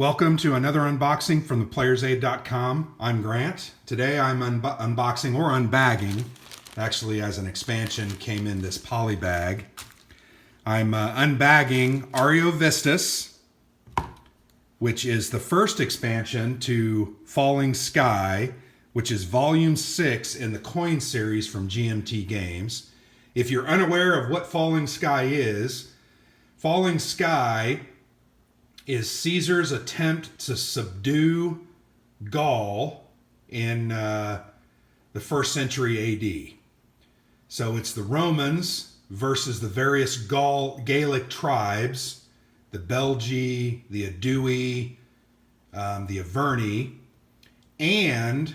Welcome to another unboxing from theplayersaid.com. I'm Grant. Today I'm unboxing or unbagging. Actually, as an expansion, came in this poly bag. I'm unbagging Ariovistus, which is the first expansion to Falling Sky, which is Volume 6 in the Coin series from GMT Games. If you're unaware of what Falling Sky is Caesar's attempt to subdue Gaul in the 1st century AD. So it's the Romans versus the various Gaelic tribes, the Belgi, the Aedui, the Averni, and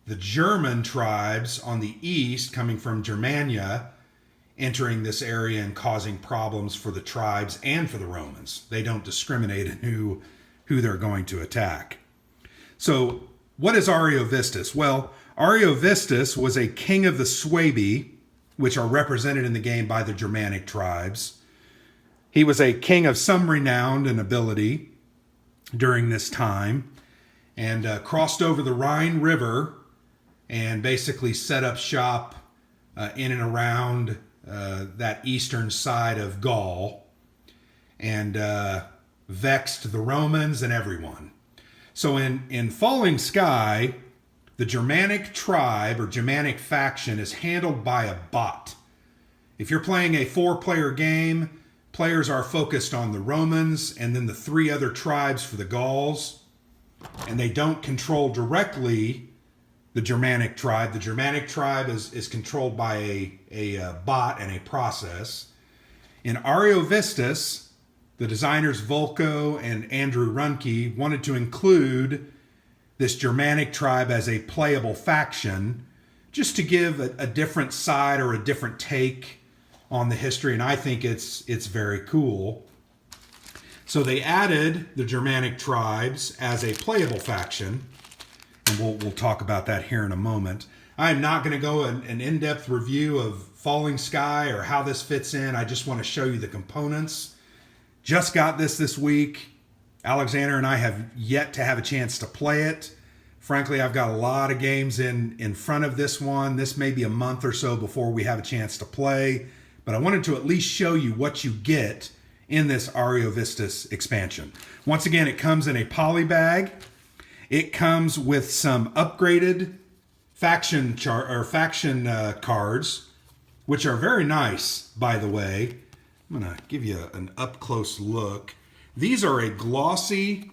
the German tribes on the east coming from Germania, entering this area and causing problems for the tribes and for the Romans. They don't discriminate in who they're going to attack. So what is Ariovistus? Well, Ariovistus was a king of the Suebi, which are represented in the game by the Germanic tribes. He was a king of some renown and ability during this time, and crossed over the Rhine River and basically set up shop in and around that eastern side of Gaul, and vexed the Romans and everyone. So in Falling Sky, the Germanic tribe or Germanic faction is handled by a bot. If you're playing a 4-player game, players are focused on the Romans and then the 3 other tribes for the Gauls, and they don't control directly the Germanic tribe. The Germanic tribe is controlled by a bot and a process. In Ariovistus, the designers Volko and Andrew Runke wanted to include this Germanic tribe as a playable faction, just to give a different side or a different take on the history, and I think it's very cool. So they added the Germanic tribes as a playable faction, and we'll talk about that here in a moment. I'm not going to go an in-depth review of Falling Sky or how this fits in. I just want to show you the components. Just got this week. Alexander and I have yet to have a chance to play it. Frankly, I've got a lot of games in front of this one. This may be a month or so before we have a chance to play, but I wanted to at least show you what you get in this Ariovistus expansion. Once again, it comes in a poly bag. It comes with some upgraded faction cards, which are very nice, by the way. I'm going to give you an up-close look. These are a glossy,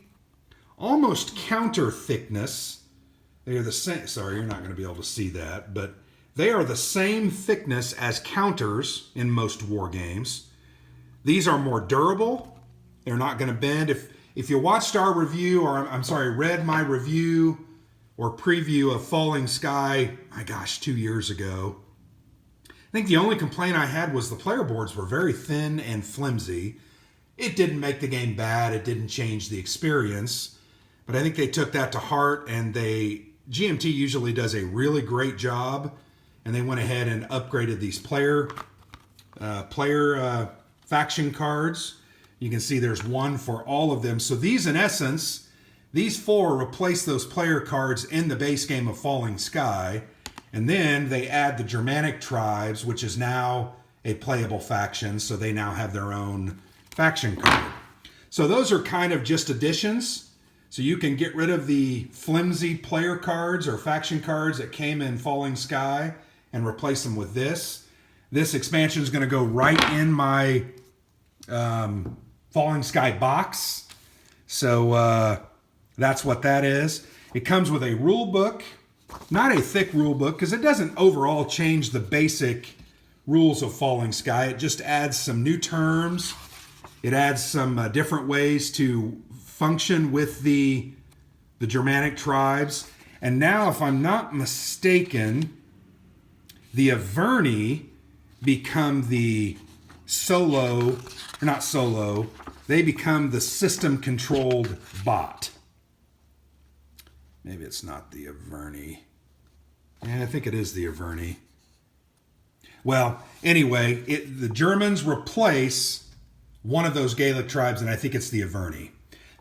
almost counter thickness. They are the same. Sorry, you're not going to be able to see that, but they are the same thickness as counters in most war games. These are more durable. They're not going to bend. If you watched our review, or read my review or preview of Falling Sky, my gosh, 2 years ago, I think the only complaint I had was the player boards were very thin and flimsy. It didn't make the game bad. It didn't change the experience. But I think they took that to heart, and GMT usually does a really great job, and they went ahead and upgraded these player faction cards. You can see there's one for all of them. So these, in essence, these 4 replace those player cards in the base game of Falling Sky. And then they add the Germanic tribes, which is now a playable faction. So they now have their own faction card. So those are kind of just additions. So you can get rid of the flimsy player cards or faction cards that came in Falling Sky and replace them with this. This expansion is going to go right in my Falling Sky box. So that's what that is. It comes with a rule book, not a thick rule book, because it doesn't overall change the basic rules of Falling Sky. It just adds some new terms. It adds some different ways to function with the Germanic tribes. And now, if I'm not mistaken, the Averni become the they become the system-controlled bot. Maybe it's not the Averni. Yeah, I think it is the Averni. Well, anyway, the Germans replace one of those Gaelic tribes, and I think it's the Averni.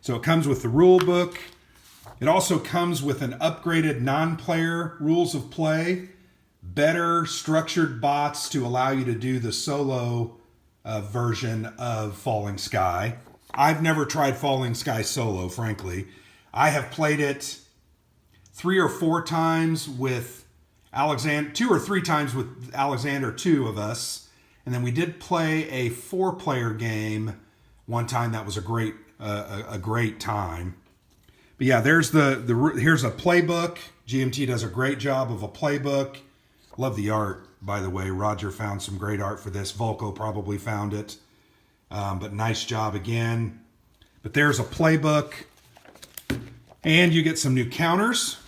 So it comes with the rule book. It also comes with an upgraded non-player rules of play, better structured bots to allow you to do the solo version of Falling Sky. I've never tried Falling Sky solo, frankly. I have played it 3 or 4 times with Alexander, 2 or 3 times with Alexander, 2 of us. And then we did play a 4-player game one time. That was a great time. But yeah, here's a playbook. GMT does a great job of a playbook. Love the art, by the way. Roger found some great art for this. Volko probably found it. But nice job again. But there's a playbook. And you get some new counters.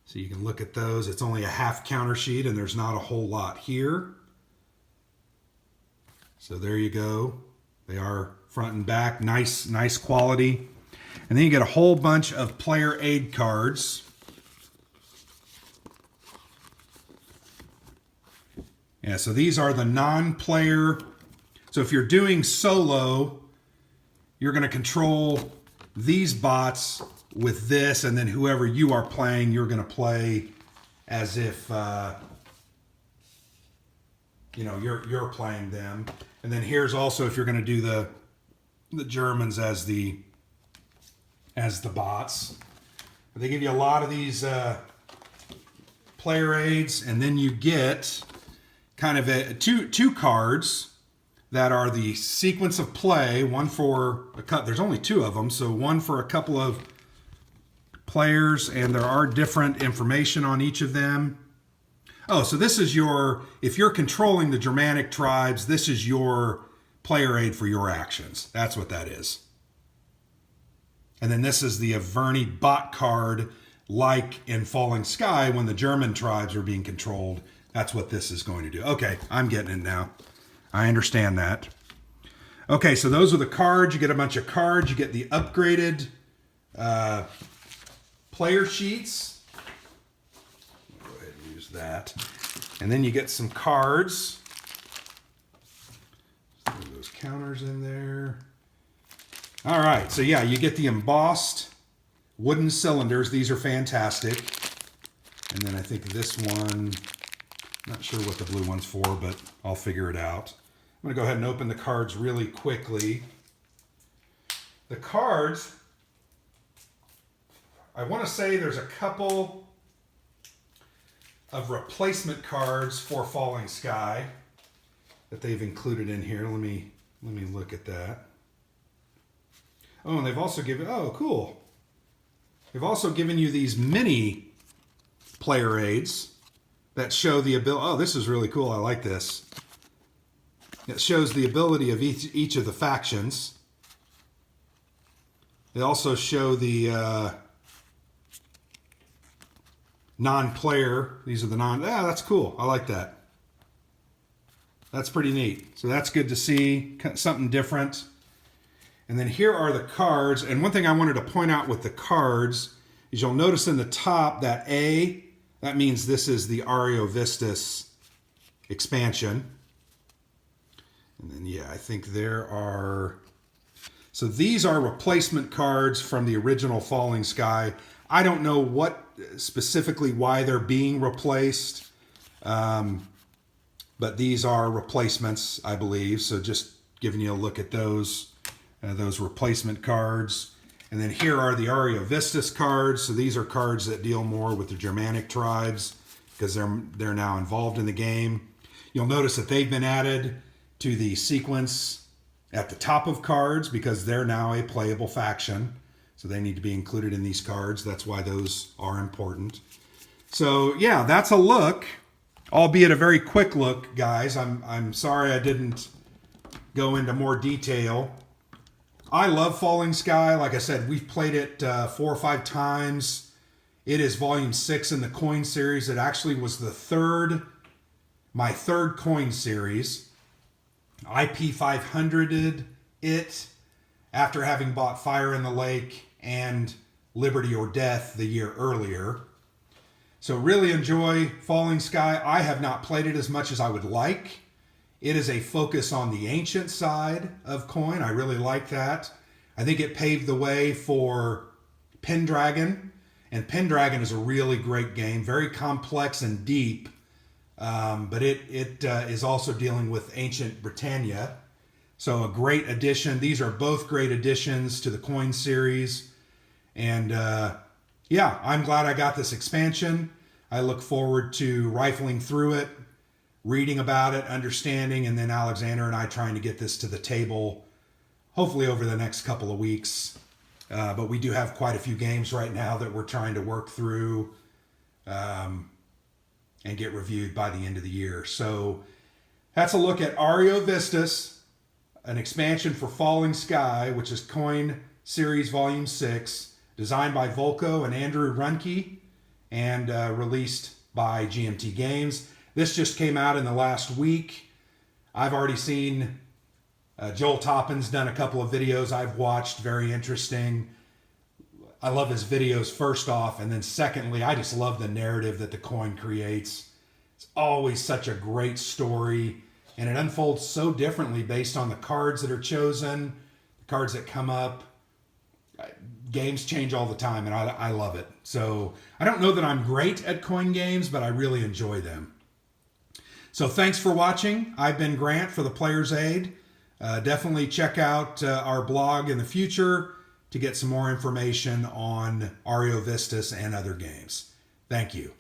So you can look at those. It's only a half counter sheet, and there's not a whole lot here. So there you go. They are front and back. Nice quality. And then you get a whole bunch of player aid cards. Yeah, so these are the non-player. So if you're doing solo, you're going to control these bots with this, and then whoever you are playing, you're going to play as if you're playing them. And then here's also if you're going to do the Germans as the bots. They give you a lot of these player aids, and then you get kind of two cards that are the sequence of play. One for there's only 2 of them, so one for a couple of players, and there are different information on each of them. Oh, so this is if you're controlling the Germanic tribes, this is your player aid for your actions. That's what that is. And then this is the Averni bot card, like in Falling Sky when the German tribes are being controlled. That's what this is going to do. Okay, I'm getting it now. I understand that. Okay, so those are the cards. You get a bunch of cards. You get the upgraded player sheets. Go ahead and use that. And then you get some cards. Put those counters in there. All right, so yeah, you get the embossed wooden cylinders. These are fantastic. And then I think this one, not sure what the blue one's for, but I'll figure it out. I'm going to go ahead and open the cards really quickly. The cards, I want to say there's a couple of replacement cards for Falling Sky that they've included in here. Let me look at that. Oh, and they've also given, oh, cool. They've also given you these mini player aids that show the ability. Oh, this is really cool. I like this. It shows the ability of each of the factions. They also show the non-player. These are the that's cool. I like that. That's pretty neat. So that's good to see. Something different. And then here are the cards. And one thing I wanted to point out with the cards is you'll notice in the top that A, that means this is the Ariovistus expansion. And then, yeah, I think there are... So these are replacement cards from the original Falling Sky. I don't know what specifically why they're being replaced. But these are replacements, I believe. So just giving you a look at those replacement cards. And then here are the Ariovistus cards. So these are cards that deal more with the Germanic tribes because they're now involved in the game. You'll notice that they've been added to the sequence at the top of cards because they're now a playable faction. So they need to be included in these cards. That's why those are important. So yeah, that's a look, albeit a very quick look, guys. I'm sorry I didn't go into more detail. I love Falling Sky. Like I said, we've played it 4 or 5 times. It is volume 6 in the coin series. It actually was my third coin series. IP 500'd it after having bought Fire in the Lake and Liberty or Death the year earlier. So really enjoy Falling Sky. I have not played it as much as I would like. It is a focus on the ancient side of coin. I really like that. I think it paved the way for Pendragon, and Pendragon is a really great game, very complex and deep, but it is also dealing with ancient Britannia. So a great addition. These are both great additions to the coin series. And yeah, I'm glad I got this expansion. I look forward to rifling through it, reading about it, understanding, and then Alexander and I trying to get this to the table, hopefully over the next couple of weeks. But we do have quite a few games right now that we're trying to work through and get reviewed by the end of the year. So that's a look at Ariovistus, an expansion for Falling Sky, which is Coin Series Volume 6, designed by Volko and Andrew Runke, and released by GMT Games. This just came out in the last week. I've already seen Joel Toppin's done a couple of videos I've watched, very interesting. I love his videos first off, and then secondly, I just love the narrative that the coin creates. It's always such a great story. And it unfolds so differently based on the cards that are chosen, the cards that come up. Games change all the time, and I love it. So I don't know that I'm great at coin games, but I really enjoy them. So thanks for watching. I've been Grant for the Player's Aid. Definitely check out our blog in the future to get some more information on Ariovistus and other games. Thank you.